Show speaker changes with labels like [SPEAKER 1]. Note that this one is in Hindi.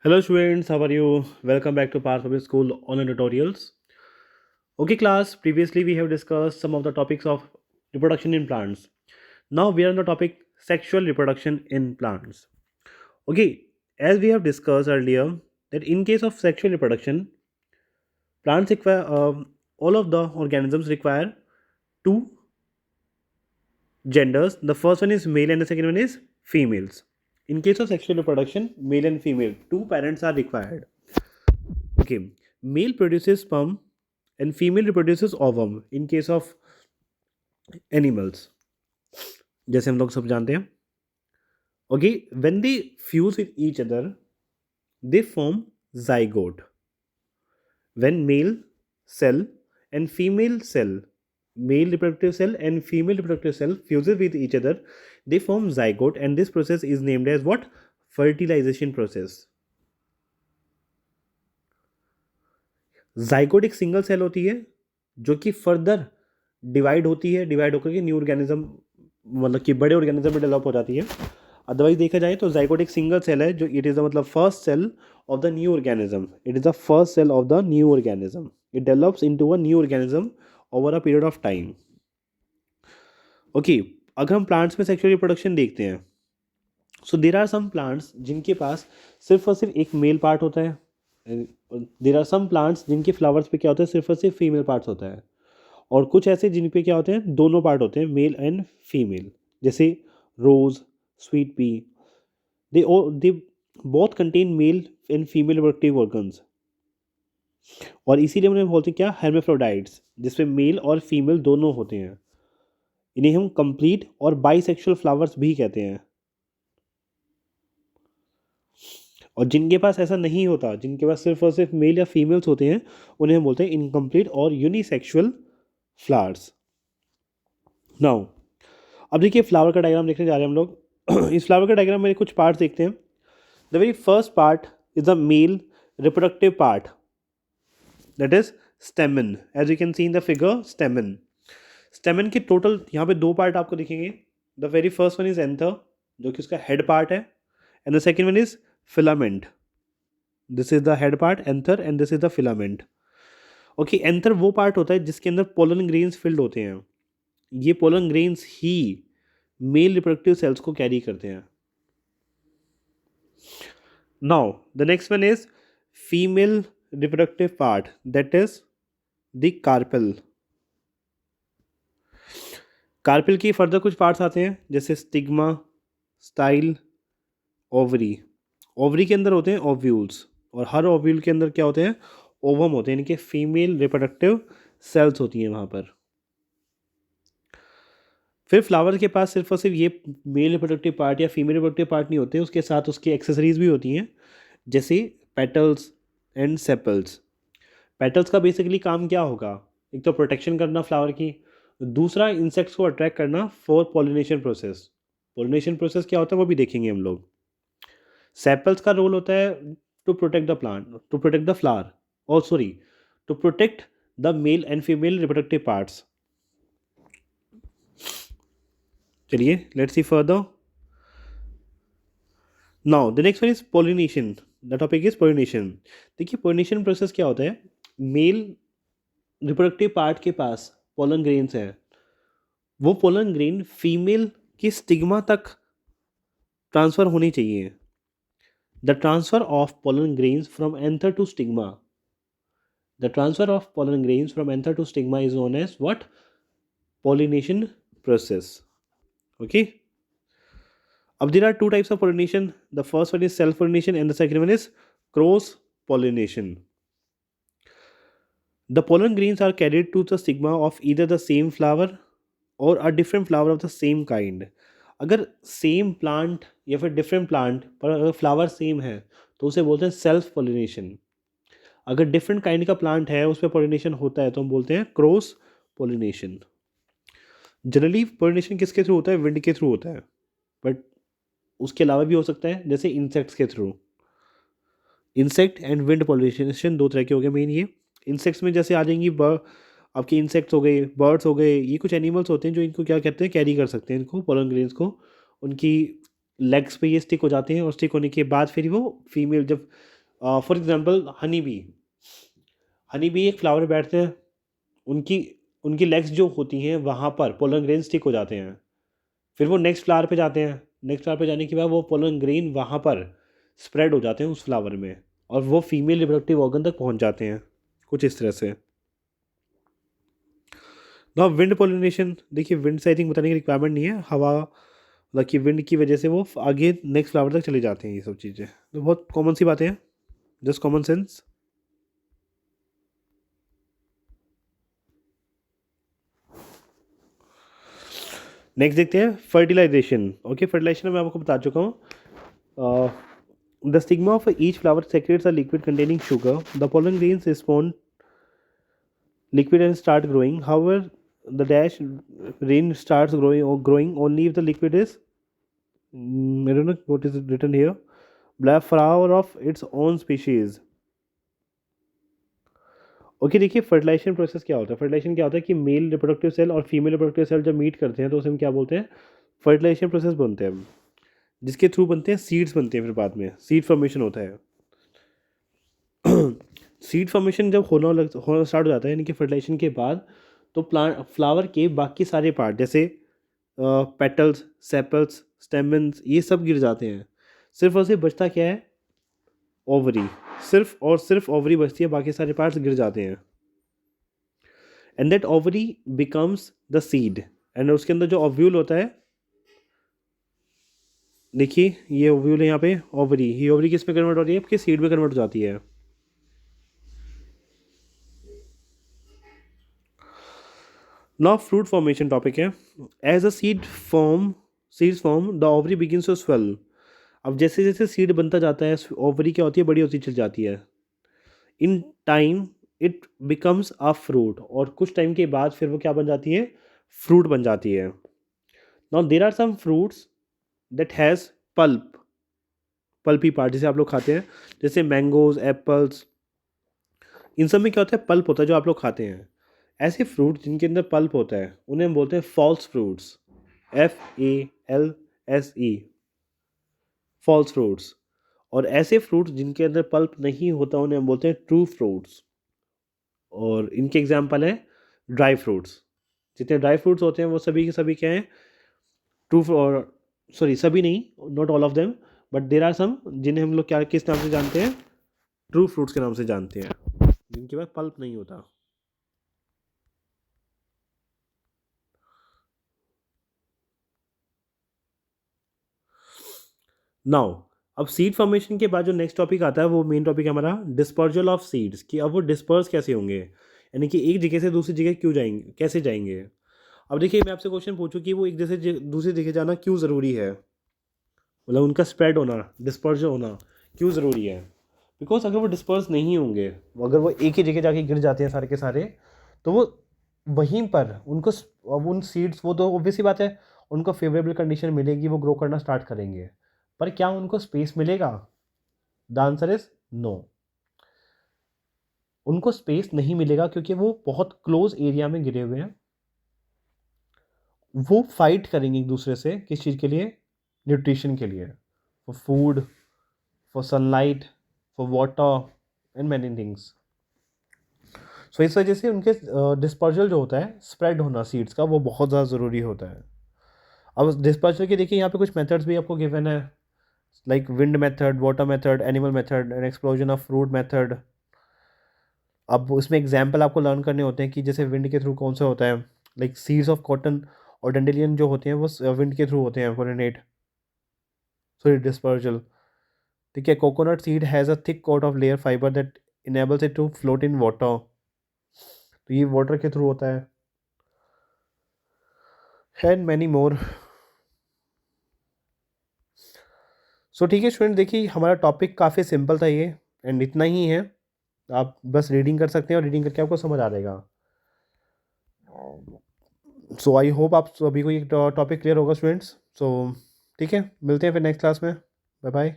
[SPEAKER 1] Hello students, how are you? Welcome back to Power Public School online tutorials. Okay class, previously we have discussed some of the topics of reproduction in plants. Now we are on the topic sexual reproduction in plants. Okay, as we have discussed earlier that in case of sexual reproduction, plants require all of the organisms require two genders. The first one is male and the second one is females. In case of sexual reproduction, male and female, two parents are required. Okay, male produces sperm and female reproduces ovum in case of animals, जैसे हम लोग सब जानते हैं. Okay, when they fuse with each other, they form zygote. When male reproductive cell and female reproductive cell fuses with each other, they form zygote, and this process is named as what? Fertilization process. Zygote एक सिंगल सेल होती है जो कि फर्दर डिवाइड होती है, डिवाइड होकर के न्यू ऑर्गेनिज्म मतलब कि बड़े ऑर्गेनिज्म में डेवलप हो जाती है. अदरवाइज देखा जाए तो जाइगोट एक सिंगल सेल है जो इट इज़ द मतलब first cell of the new organism. It is the first cell of the new organism. It develops into a new organism over a period of time. Okay, अगर हम प्लांट्स में सेक्सुअल रिप्रोडक्शन देखते हैं, सो देर आर सम प्लांट्स जिनके पास सिर्फ और सिर्फ एक मेल पार्ट होता है. देर आर सम प्लांट्स जिनके फ्लावर्स पे क्या होता है, सिर्फ और सिर्फ फीमेल पार्ट्स होता है. और कुछ ऐसे जिन पे क्या होते हैं, दोनों पार्ट होते हैं, मेल एंड फीमेल. जैसे rose, sweet pea, they both contain male and female reproductive organs. और इसीलिए उन्हें बोलते हैं क्या, हेर्मेफ्रोडाइट्स, जिसमें मेल और फीमेल दोनों होते हैं. इन्हें हम कंप्लीट और बाइसेक्सुअल फ्लावर्स भी कहते हैं. और जिनके पास ऐसा नहीं होता, जिनके पास सिर्फ और सिर्फ मेल या फीमेल्स होते हैं, उन्हें हम बोलते हैं इनकम्प्लीट और यूनिसेक्सुअल फ्लावर्स. नाउ अब देखिए फ्लावर का डायग्राम देखने जा रहे हैं हम लोग. इस फ्लावर का डायग्राम में कुछ पार्ट्स देखते हैं. The very first part is the male reproductive part, that is stamen. As you can see in the figure, stamen. Stamen के टोटल यहाँ पे दो पार्ट आपको दिखेंगे. The very first one is anther, जो कि उसका हेड पार्ट है, and the second one is filament. This is the head part anther and this is the filament. Okay, anther वो पार्ट होता है जिसके अंदर पोलन ग्रेन्स फिल्ड होते हैं. ये पोलन ग्रेन्स ही मेल रिप्रोडक्टिव सेल्स को कैरी करते हैं. Now the next one is female reproductive part, that is the carpel. Carpel की फर्दर कुछ पार्ट्स आते हैं जैसे स्टिग्मा, स्टाइल, ओवरी. ओवरी के अंदर होते हैं ओव्यूल्स, और हर ओव्यूल के अंदर क्या होते हैं, ओवम होते हैं. इनके फीमेल रिप्रोडक्टिव सेल्स होती हैं वहाँ पर. फिर फ्लावर के पास सिर्फ और सिर्फ ये मेल रिप्रोडक्टिव पार्ट या फीमेल रिप्रोडक्टिव पार्ट नहीं होते, उसके साथ उसकी एक्सेसरीज भी होती हैं, जैसे पेटल्स एंड सेपल्स. पेटल्स का बेसिकली काम क्या होगा, एक तो प्रोटेक्शन करना फ्लावर की, दूसरा इंसेक्ट्स को अट्रैक्ट करना for pollination process. Pollination process क्या होता है वो भी देखेंगे हम लोग. सेपल्स का रोल होता है to protect the plant, to protect the flower, और sorry, to protect the male and female reproductive parts. चलिए let's see further. Now the next one is pollination. The topic is pollination. देखिए पोलिनेशन प्रोसेस क्या होता है, मेल रिप्रोडक्टिव पार्ट के पास पोलन ग्रेन्स है, वो पोलन ग्रेन फीमेल की स्टिग्मा तक ट्रांसफर होनी चाहिए. The transfer of pollen grains from anther to stigma, the transfer of pollen grains from anther to stigma is known as what, pollination process. Okay, अब there are two types of pollination. The first one is self pollination and the second one is cross pollination. The pollen grains are carried to the stigma of either the same flower or a different flower of the same kind. अगर सेम प्लांट या फिर डिफरेंट प्लांट पर अगर फ्लावर सेम है तो उसे बोलते हैं सेल्फ पोलिनेशन. अगर डिफरेंट काइंड का प्लांट है उस पर पोलिनेशन होता है तो हम बोलते हैं क्रॉस पोलिनेशन. जनरली पोलिनेशन किसके थ्रू होता है, विंड के थ्रू होता है, बट उसके अलावा भी हो सकता है जैसे इंसेक्ट्स के through. Insect and wind pollination दो तरह के हो गए मेन. ये इंसेक्ट्स में जैसे आ जाएंगी आपके इंसेक्ट्स हो गए, बर्ड्स हो गए, ये कुछ एनिमल्स होते हैं जो इनको क्या कहते हैं, कैरी कर सकते हैं इनको, पोलन ग्रेन्स को. उनकी लेग्स पे ये स्टिक हो जाते हैं और स्टिक होने के बाद फिर वो फीमेल जब फॉर एग्जांपल हनी बी एक फ्लावर पे बैठते हैं, उनकी उनकी लेग्स जो होती हैं वहाँ पर पोलन ग्रेन स्टिक हो जाते हैं। फिर वो नेक्स्ट फ्लावर पे जाते हैं, नेक्स्ट फ्लावर पे जाने के बाद वो पोलन ग्रेन वहाँ पर स्प्रेड हो जाते हैं उस फ्लावर में, और वो फीमेल रिप्रोडक्टिव ऑर्गन तक पहुँच जाते हैं, कुछ इस तरह से। ना विंड पोलिनेशन, देखिए विंड से आई थिंक बताने की रिक्वायरमेंट नहीं है, हवा मतलब कि विंड की वजह से वो आगे नेक्स्ट फ्लावर तक चले जाते हैं, ये सब चीज़ें तो बहुत कॉमन सी बातें हैं, जस्ट कॉमन सेंस। नेक्स्ट देखते हैं फर्टिलाइजेशन। ओके, फर्टिलाइजेशन मैं आपको बता चुका हूँ। The stigma of each flower secrets a liquid containing sugar, the pollen grains respond liquid and start growing. However, the dash rain starts growing only if the liquid is, I don't know what is written here, black flower of its own species. Okay, देखिए फर्टिलाइजेशन प्रोसेस क्या होता है। फर्टिलाइजेशन क्या होता है कि मेल रिप्रोडक्टिव सेल और फीमेल रिप्रोडक्टिव सेल जब मीट करते हैं तो उसे हम क्या बोलते हैं, फर्टिलाइजेशन प्रोसेस बनते हैं, जिसके थ्रू बनते हैं सीड्स बनते हैं, फिर बाद में सीड फॉर्मेशन होता है। सीड फॉर्मेशन जब होना स्टार्ट हो जाता है यानी कि फर्टिलाइजेशन के बाद, तो प्लांट फ्लावर के बाकी सारे पार्ट जैसे पेटल्स, सेपल्स, स्टेमन्स, ये सब गिर जाते हैं। सिर्फ और सिर्फ बचता क्या है, ओवरी। सिर्फ और सिर्फ ओवरी बचती है, बाकी सारे पार्ट्स गिर जाते हैं। And that ovary becomes the seed, and उसके अंदर जो ओव्यूल होता है, देखिए ये ओव्यूल है यहाँ पे, ओवरी, ये ओवरी किस में कन्वर्ट हो रही है, आपके सीड में कन्वर्ट हो जाती है। नाउ फ्रूट फॉर्मेशन टॉपिक है। As a seeds form the ovary begins to swell. अब जैसे जैसे सीड बनता जाता है, ओवरी क्या होती है, बड़ी होती चल जाती है। In time it becomes a fruit, और कुछ टाइम के बाद फिर वो क्या बन जाती है, फ्रूट बन जाती है। Now there are some fruits that has pulpy part, जैसे आप लोग खाते हैं, जैसे मैंगोज, एप्पल्स, इन सब में क्या होता है, पल्प होता है जो आप लोग खाते हैं। ऐसे फ्रूट जिनके अंदर पल्प होता है उन्हें हम बोलते हैं false fruits, FALSE, false fruits. और ऐसे फ्रूट्स जिनके अंदर पल्प नहीं होता उन्हें हम बोलते हैं ट्रू फ्रूट्स। और इनके एग्जाम्पल हैं ड्राई फ्रूट्स। जितने ड्राई फ्रूट्स होते हैं वो सभी के सभी क्या हैं, ट्रू, और सॉरी सभी नहीं, not all of them, but there are some जिन्हें हम लोग क्या किस नाम से जानते हैं, ट्रू फ्रूट्स के नाम से जानते हैं, जिनके पास पल्प नहीं होता। नाउ अब सीड फॉर्मेशन के बाद जो नेक्स्ट टॉपिक आता है वो मेन टॉपिक है हमारा डिस्पर्जल ऑफ सीड्स, कि अब वो डिस्पर्स कैसे होंगे, यानी कि एक जगह से दूसरी जगह क्यों जाएंगे, कैसे जाएंगे। अब देखिए मैं आपसे क्वेश्चन पूछूं कि वो एक जगह से दूसरी जगह जाना क्यों ज़रूरी है, मतलब उनका स्प्रेड होना, डिस्पर्जल होना क्यों ज़रूरी है। बिकॉज अगर वो डिस्पर्स नहीं होंगे, अगर वो एक ही जगह जाके गिर जाते हैं सारे के सारे, तो वो वहीं पर उनको अब उन सीड्स, वो तो ऑब्वियस ही बात है, उनको फेवरेबल कंडीशन मिलेगी, वो ग्रो करना स्टार्ट करेंगे, पर क्या उनको स्पेस मिलेगा, द आंसर इज नो। उनको स्पेस नहीं मिलेगा क्योंकि वो बहुत क्लोज एरिया में गिरे हुए हैं। वो फाइट करेंगे एक दूसरे से, किस चीज़ के लिए, न्यूट्रिशन के लिए, for food, for sunlight, for water and many things. So इस वजह से उनके डिस्पर्जल जो होता है, स्प्रेड होना सीड्स का, वो बहुत ज़्यादा ज़रूरी होता है। अब डिस्पर्जल के देखिए यहाँ पे कुछ मेथड्स भी आपको गिवन है, like wind method, water method, animal method and explosion of fruit method. अब उसमें एग्जाम्पल आपको लर्न करने होते हैं कि जैसे विंड के थ्रू कौन सा होता है, लाइक सीड्स ऑफ कॉटन और डंडेलियन जो होते हैं वो विंड के थ्रू होते हैं, पोलिनेट, सॉरी डिस्पर्जल। ठीक है, coconut seed has a thick coat of layer fibre that enables it to float in water, तो ये वाटर के थ्रू होता है, एंड मैनी मोर। सो ठीक है स्टूडेंट, देखिए हमारा टॉपिक काफ़ी सिंपल था ये, एंड इतना ही है। आप बस रीडिंग कर सकते हैं और रीडिंग करके आपको समझ आ जाएगा। सो आई होप आप सभी को ये टॉपिक क्लियर होगा स्टूडेंट्स। सो ठीक है, मिलते हैं फिर नेक्स्ट क्लास में। Bye bye.